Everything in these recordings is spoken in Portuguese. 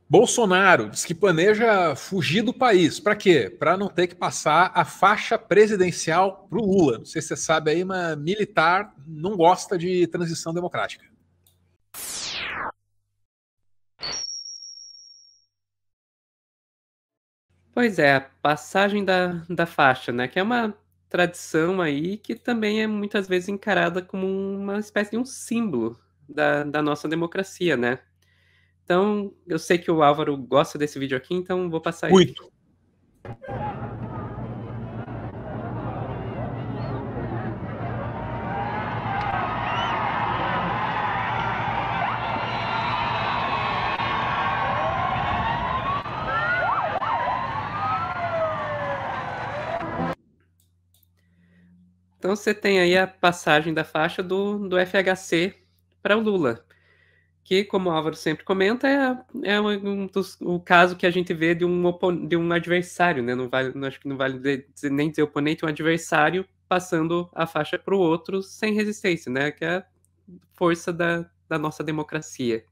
Bolsonaro diz que planeja fugir do país. Para quê? Para não ter que passar a faixa presidencial para o Lula. Não sei se você sabe aí, mas militar não gosta de transição democrática. Pois é, a passagem da faixa, né? Que é uma tradição aí que também é muitas vezes encarada como uma espécie de um símbolo da nossa democracia, né? Então, eu sei que o Álvaro gosta desse vídeo aqui, então vou passar ele. Muito. Então você tem aí a passagem da faixa do FHC para o Lula, que, como o Álvaro sempre comenta, o caso que a gente vê de um adversário, né? Acho que não vale nem dizer oponente, um adversário passando a faixa para o outro sem resistência, né? Que é a força da nossa democracia.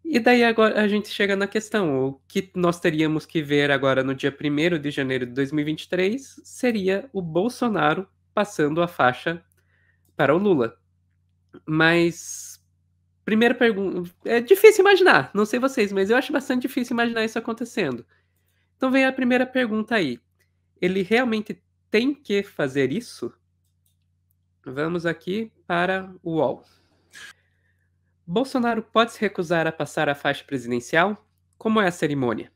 E daí agora a gente chega na questão, o que nós teríamos que ver agora no dia 1º de janeiro de 2023 seria o Bolsonaro passando a faixa para o Lula. Mas, primeira pergunta, é difícil imaginar, não sei vocês, mas eu acho bastante difícil imaginar isso acontecendo. Então vem a primeira pergunta aí. Ele realmente tem que fazer isso? Vamos aqui para o UOL. Bolsonaro pode se recusar a passar a faixa presidencial? Como é a cerimônia?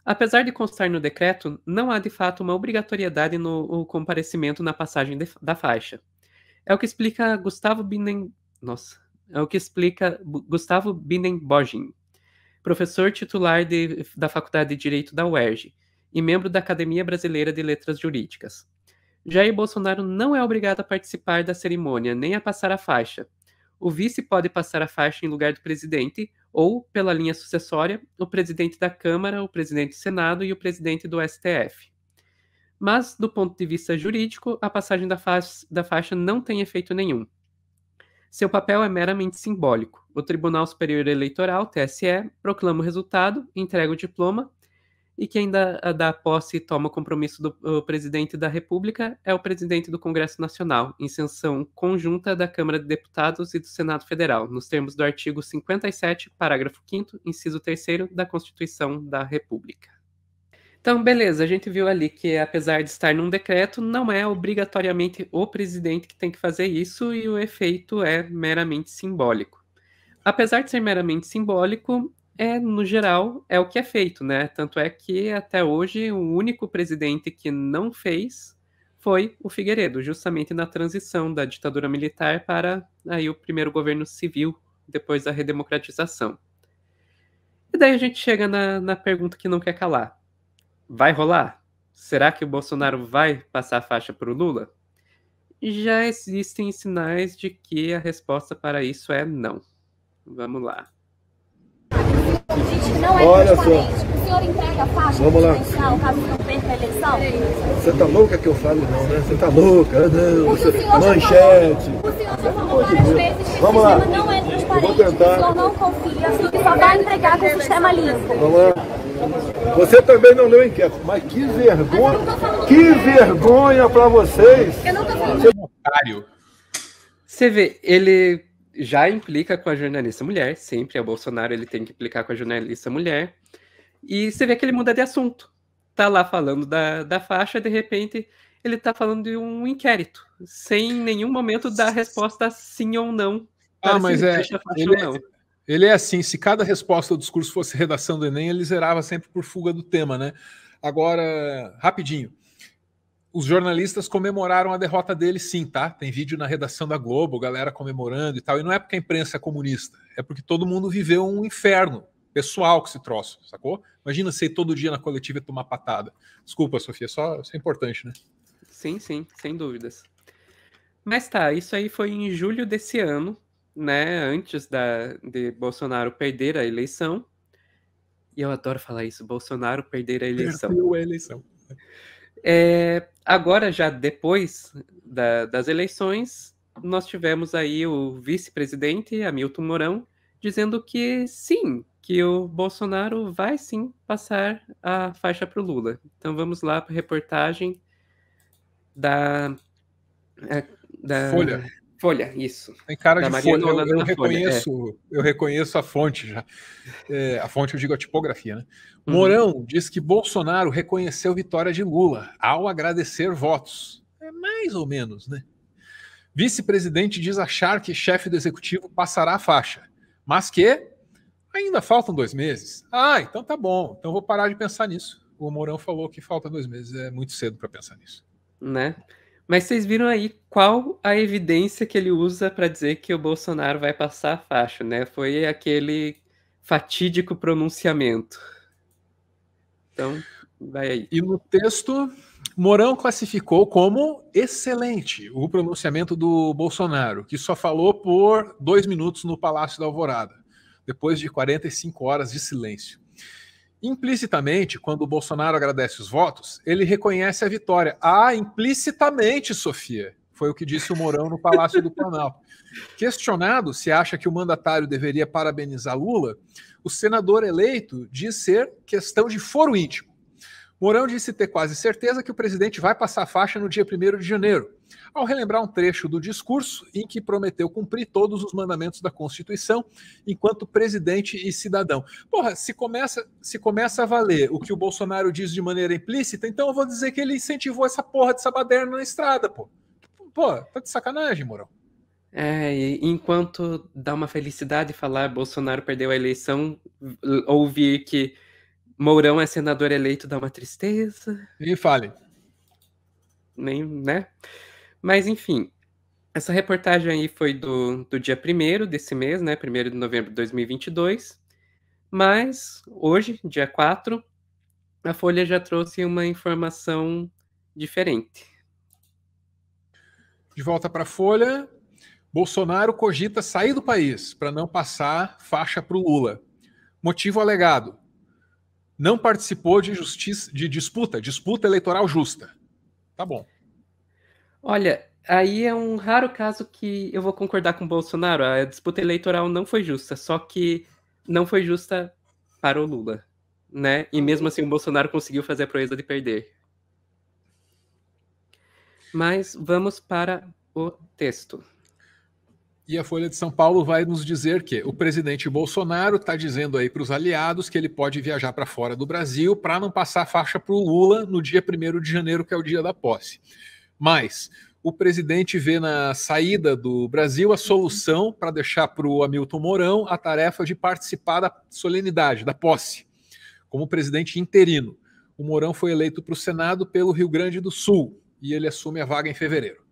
Apesar de constar no decreto, não há de fato uma obrigatoriedade no comparecimento na passagem da faixa. É o que explica Gustavo Binnen-Bogin, professor titular da Faculdade de Direito da UERJ e membro da Academia Brasileira de Letras Jurídicas. Jair Bolsonaro não é obrigado a participar da cerimônia nem a passar a faixa. O vice pode passar a faixa em lugar do presidente ou, pela linha sucessória, o presidente da Câmara, o presidente do Senado e o presidente do STF. Mas, do ponto de vista jurídico, a passagem da faixa não tem efeito nenhum. Seu papel é meramente simbólico. O Tribunal Superior Eleitoral, TSE, proclama o resultado, entrega o diploma, e quem dá posse e toma o compromisso do presidente da República é o presidente do Congresso Nacional, em sessão conjunta da Câmara de Deputados e do Senado Federal, nos termos do artigo 57, parágrafo 5º, inciso 3º da Constituição da República. Então, beleza, a gente viu ali que, apesar de estar num decreto, não é obrigatoriamente o presidente que tem que fazer isso e o efeito é meramente simbólico. Apesar de ser meramente simbólico, no geral, é o que é feito, né? Tanto é que, até hoje, o único presidente que não fez foi o Figueiredo, justamente na transição da ditadura militar para aí o primeiro governo civil, depois da redemocratização. E daí a gente chega na pergunta que não quer calar. Vai rolar? Será que o Bolsonaro vai passar a faixa para o Lula? Já existem sinais de que a resposta para isso é não. Vamos lá. Não é olha só. O senhor entrega a faixa presidencial caso não perca a eleição? Você tá louca que eu falo não, né? Você tá louca, não. Manchete. O senhor já falou várias vezes que o sistema não é transparente. Vou tentar. O senhor não confia, assim que só vai entregar com o sistema limpo. Vamos lá. Você também não leu a enquete, mas que vergonha. Que vergonha pra vocês. Eu não tô falando. Você vê, ele já implica com a jornalista mulher, sempre, o Bolsonaro ele tem que implicar com a jornalista mulher, e você vê que ele muda de assunto. Tá lá falando da faixa, de repente ele tá falando de um inquérito, sem em nenhum momento dar resposta sim ou não. Mas ele é assim, se cada resposta do discurso fosse redação do Enem, ele zerava sempre por fuga do tema, né? Agora, rapidinho. Os jornalistas comemoraram a derrota dele, sim, tá? Tem vídeo na redação da Globo, galera comemorando e tal. E não é porque a imprensa é comunista, é porque todo mundo viveu um inferno pessoal com esse troço, sacou? Imagina você ir todo dia na coletiva e tomar patada. Desculpa, Sofia, só isso é importante, né? Sim, sem dúvidas. Mas tá, isso aí foi em julho desse ano, né? Antes de Bolsonaro perder a eleição. E eu adoro falar isso, Bolsonaro perder a eleição. Perdeu a eleição. Agora, já depois das eleições, nós tivemos aí o vice-presidente, Hamilton Mourão, dizendo que sim, que o Bolsonaro vai sim passar a faixa para o Lula. Então vamos lá para a reportagem da Folha. Folha, isso. Tem cara Da de Mariana folha. Holanda da Folha, Eu reconheço a fonte já. A fonte, eu digo a tipografia, né? Uhum. Mourão diz que Bolsonaro reconheceu vitória de Lula ao agradecer votos. É mais ou menos, né? Vice-presidente diz achar que chefe do executivo passará a faixa, mas que ainda faltam 2 meses. Ah, então tá bom. Então vou parar de pensar nisso. O Mourão falou que falta 2 meses. É muito cedo para pensar nisso. Né? Mas vocês viram aí qual a evidência que ele usa para dizer que o Bolsonaro vai passar a faixa, né? Foi aquele fatídico pronunciamento. Então, vai aí. E no texto, Mourão classificou como excelente o pronunciamento do Bolsonaro, que só falou por 2 minutos no Palácio da Alvorada, depois de 45 horas de silêncio. Implicitamente, quando o Bolsonaro agradece os votos, ele reconhece a vitória. Ah, implicitamente, Sofia. Foi o que disse o Mourão no Palácio do Planalto. Questionado se acha que o mandatário deveria parabenizar Lula, o senador eleito diz ser questão de foro íntimo. Mourão disse ter quase certeza que o presidente vai passar a faixa no dia 1º de janeiro, ao relembrar um trecho do discurso em que prometeu cumprir todos os mandamentos da Constituição enquanto presidente e cidadão. Porra, se começa a valer o que o Bolsonaro diz de maneira implícita, então eu vou dizer que ele incentivou essa porra de sabaderna na estrada, pô. Pô, tá de sacanagem, Mourão. E enquanto dá uma felicidade falar Bolsonaro perdeu a eleição, ouvir que Mourão é senador eleito dá uma tristeza. E fale. Nem, né? Mas, enfim, essa reportagem aí foi do dia 1º desse mês, né? 1º de novembro de 2022. Mas, hoje, dia 4, a Folha já trouxe uma informação diferente. De volta para a Folha, Bolsonaro cogita sair do país para não passar faixa para o Lula. Motivo alegado: não participou de disputa eleitoral justa. Tá bom. Olha, aí é um raro caso que eu vou concordar com o Bolsonaro. A disputa eleitoral não foi justa, só que não foi justa para o Lula, né? E mesmo assim o Bolsonaro conseguiu fazer a proeza de perder. Mas vamos para o texto. E a Folha de São Paulo vai nos dizer que o presidente Bolsonaro está dizendo aí para os aliados que ele pode viajar para fora do Brasil para não passar a faixa para o Lula no dia 1º de janeiro, que é o dia da posse. Mas o presidente vê na saída do Brasil a solução para deixar para o Hamilton Mourão a tarefa de participar da solenidade, da posse, como presidente interino. O Mourão foi eleito para o Senado pelo Rio Grande do Sul e ele assume a vaga em fevereiro.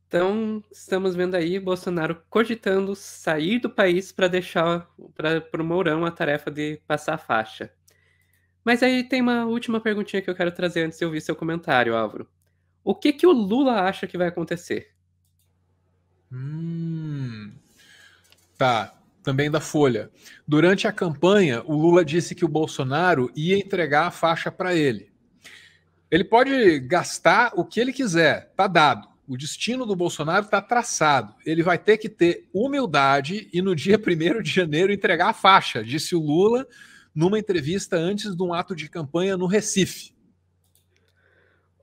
Então, estamos vendo aí Bolsonaro cogitando sair do país para deixar para o Mourão a tarefa de passar a faixa. Mas aí tem uma última perguntinha que eu quero trazer antes de ouvir seu comentário, Álvaro. O que o Lula acha que vai acontecer? Tá, também da Folha. Durante a campanha, o Lula disse que o Bolsonaro ia entregar a faixa para ele. Ele pode gastar o que ele quiser, tá dado. O destino do Bolsonaro está traçado. Ele vai ter que ter humildade e no dia 1º de janeiro entregar a faixa, disse o Lula numa entrevista antes de um ato de campanha no Recife.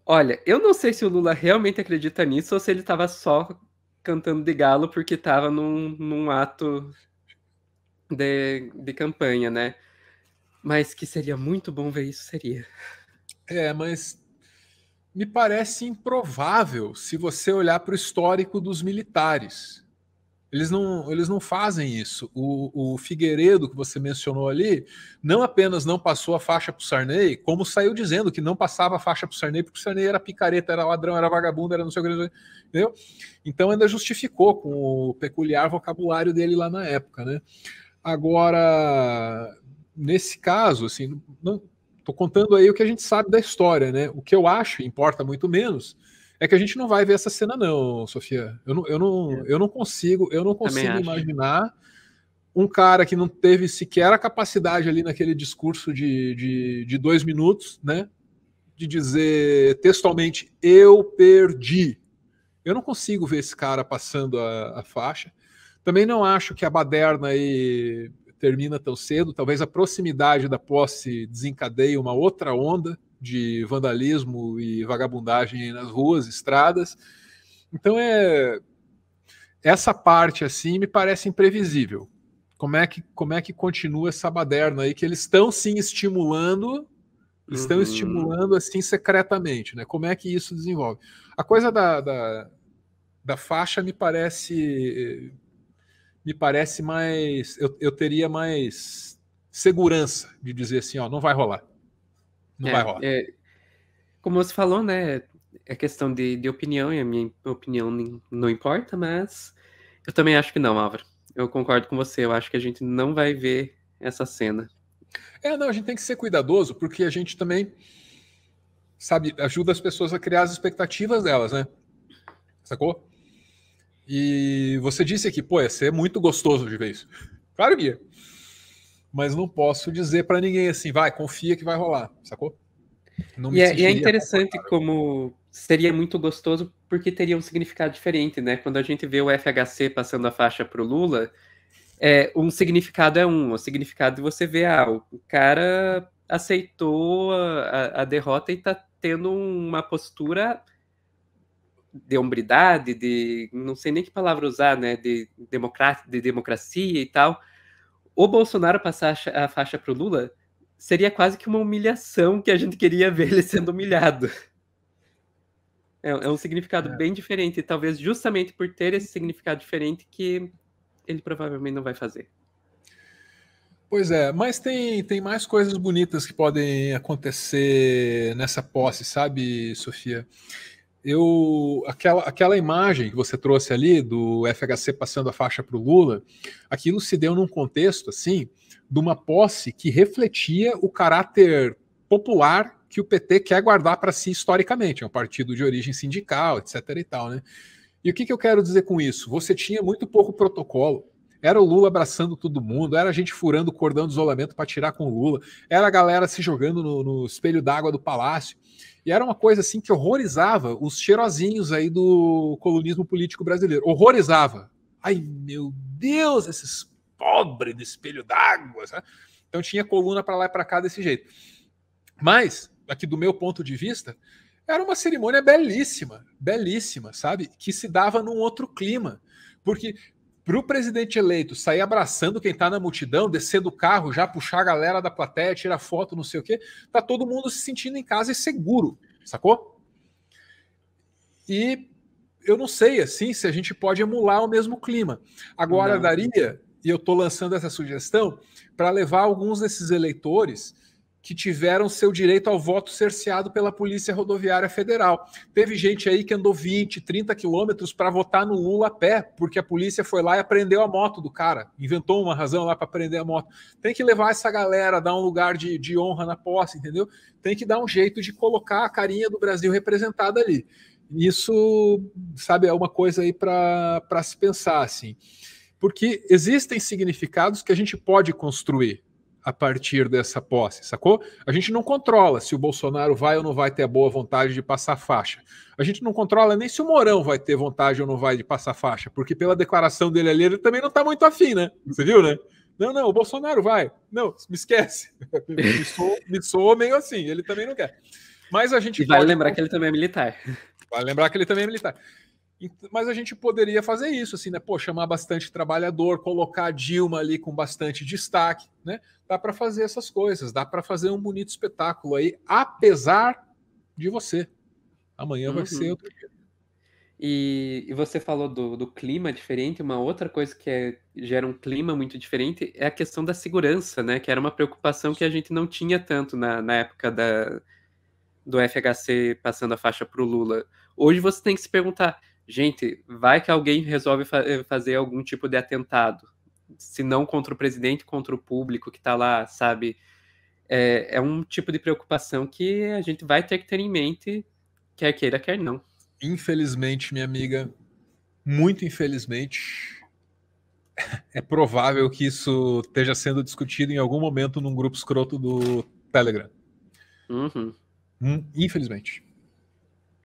Olha, eu não sei se o Lula realmente acredita nisso ou se ele estava só cantando de galo porque estava num ato de campanha, né? Mas que seria muito bom ver isso, seria. Mas me parece improvável se você olhar para o histórico dos militares. Eles não fazem isso. O Figueiredo, que você mencionou ali, não apenas não passou a faixa para o Sarney, como saiu dizendo que não passava a faixa para o Sarney porque o Sarney era picareta, era ladrão, era vagabundo, era não sei o que, entendeu? Então ainda justificou com o peculiar vocabulário dele lá na época, né? Agora, nesse caso, assim, não estou contando aí o que a gente sabe da história, né? O que eu acho, importa muito menos, é que a gente não vai ver essa cena não, Sofia. Eu não consigo imaginar um cara que não teve sequer a capacidade ali naquele discurso de 2 minutos, né? De dizer textualmente, eu perdi. Eu não consigo ver esse cara passando a faixa. Também não acho que a baderna aí termina tão cedo. Talvez a proximidade da posse desencadeie uma outra onda de vandalismo e vagabundagem nas ruas, estradas. Então essa parte assim me parece imprevisível. Como é que continua essa baderna aí que eles estão sim estimulando, estão estimulando assim secretamente, né? Como é que isso desenvolve? A coisa da faixa me parece mais, eu teria mais segurança de dizer assim, ó, não vai rolar. Não vai rolar. Como você falou, né? É questão de opinião, e a minha opinião não importa, mas eu também acho que não, Álvaro. Eu concordo com você, eu acho que a gente não vai ver essa cena. Não, a gente tem que ser cuidadoso, porque a gente também, sabe, ajuda as pessoas a criar as expectativas delas, né? Sacou? E você disse aqui, pô, ia ser muito gostoso de ver isso. Claro que ia. Mas não posso dizer pra ninguém assim, vai, confia que vai rolar, sacou? Não me E é sentiria interessante confortável. como seria muito gostoso porque teria um significado diferente, né? Quando a gente vê o FHC passando a faixa pro Lula, um significado é o significado de você ver, o cara aceitou a derrota e tá tendo uma postura de hombridade, de não sei nem que palavra usar, né? De democracia e tal. O Bolsonaro passar a faixa pro Lula seria quase que uma humilhação que a gente queria ver ele sendo humilhado. É um significado bem diferente, e talvez justamente por ter esse significado diferente que ele provavelmente não vai fazer. Pois é, mas tem mais coisas bonitas que podem acontecer nessa posse, sabe, Sofia? Aquela imagem que você trouxe ali do FHC passando a faixa para o Lula, aquilo se deu num contexto assim de uma posse que refletia o caráter popular que o PT quer guardar para si historicamente, é um partido de origem sindical, etc. e tal, né? E o que eu quero dizer com isso? Você tinha muito pouco protocolo. Era o Lula abraçando todo mundo, era a gente furando o cordão de isolamento para tirar com o Lula, era a galera se jogando no espelho d'água do palácio. E era uma coisa assim que horrorizava os cheirosinhos aí do colunismo político brasileiro. Horrorizava. Ai, meu Deus, esses pobres do espelho d'água. Então tinha coluna para lá e para cá desse jeito. Mas, aqui do meu ponto de vista, era uma cerimônia belíssima, belíssima, sabe? Que se dava num outro clima. Porque para o presidente eleito sair abraçando quem está na multidão, descer do carro, já puxar a galera da plateia, tirar foto, não sei o quê, tá todo mundo se sentindo em casa e seguro, sacou? E eu não sei assim se a gente pode emular o mesmo clima. Agora daria, e eu estou lançando essa sugestão, para levar alguns desses eleitores que tiveram seu direito ao voto cerceado pela Polícia Rodoviária Federal. Teve gente aí que andou 20, 30 quilômetros para votar no Lula a pé, porque a polícia foi lá e apreendeu a moto do cara. Inventou uma razão lá para prender a moto. Tem que levar essa galera, dar um lugar de honra na posse, entendeu? Tem que dar um jeito de colocar a carinha do Brasil representada ali. Isso, sabe, é uma coisa aí para se pensar, assim. Porque existem significados que a gente pode construir a partir dessa posse, sacou? A gente não controla se o Bolsonaro vai ou não vai ter a boa vontade de passar faixa. A gente não controla nem se o Mourão vai ter vontade ou não vai de passar faixa, porque pela declaração dele ali, ele também não tá muito afim, né? Você viu, né? Não, o Bolsonaro vai. Não, me esquece. Me soou meio assim, ele também não quer. Mas a gente vale lembrar que ele também é militar. Vale lembrar que ele também é militar. Mas a gente poderia fazer isso, assim, né? Pô, chamar bastante trabalhador, colocar a Dilma ali com bastante destaque, né? Dá para fazer essas coisas, dá para fazer um bonito espetáculo aí, apesar de você. Amanhã vai ser outro dia. E você falou do clima diferente, uma outra coisa que gera um clima muito diferente é a questão da segurança, né? Que era uma preocupação que a gente não tinha tanto na época do FHC passando a faixa para o Lula. Hoje você tem que se perguntar, gente, vai que alguém resolve fazer algum tipo de atentado, se não contra o presidente, contra o público que está lá, sabe? É um tipo de preocupação que a gente vai ter que ter em mente, quer queira, quer não. Infelizmente, minha amiga, muito infelizmente, é provável que isso esteja sendo discutido em algum momento num grupo escroto do Telegram. Infelizmente.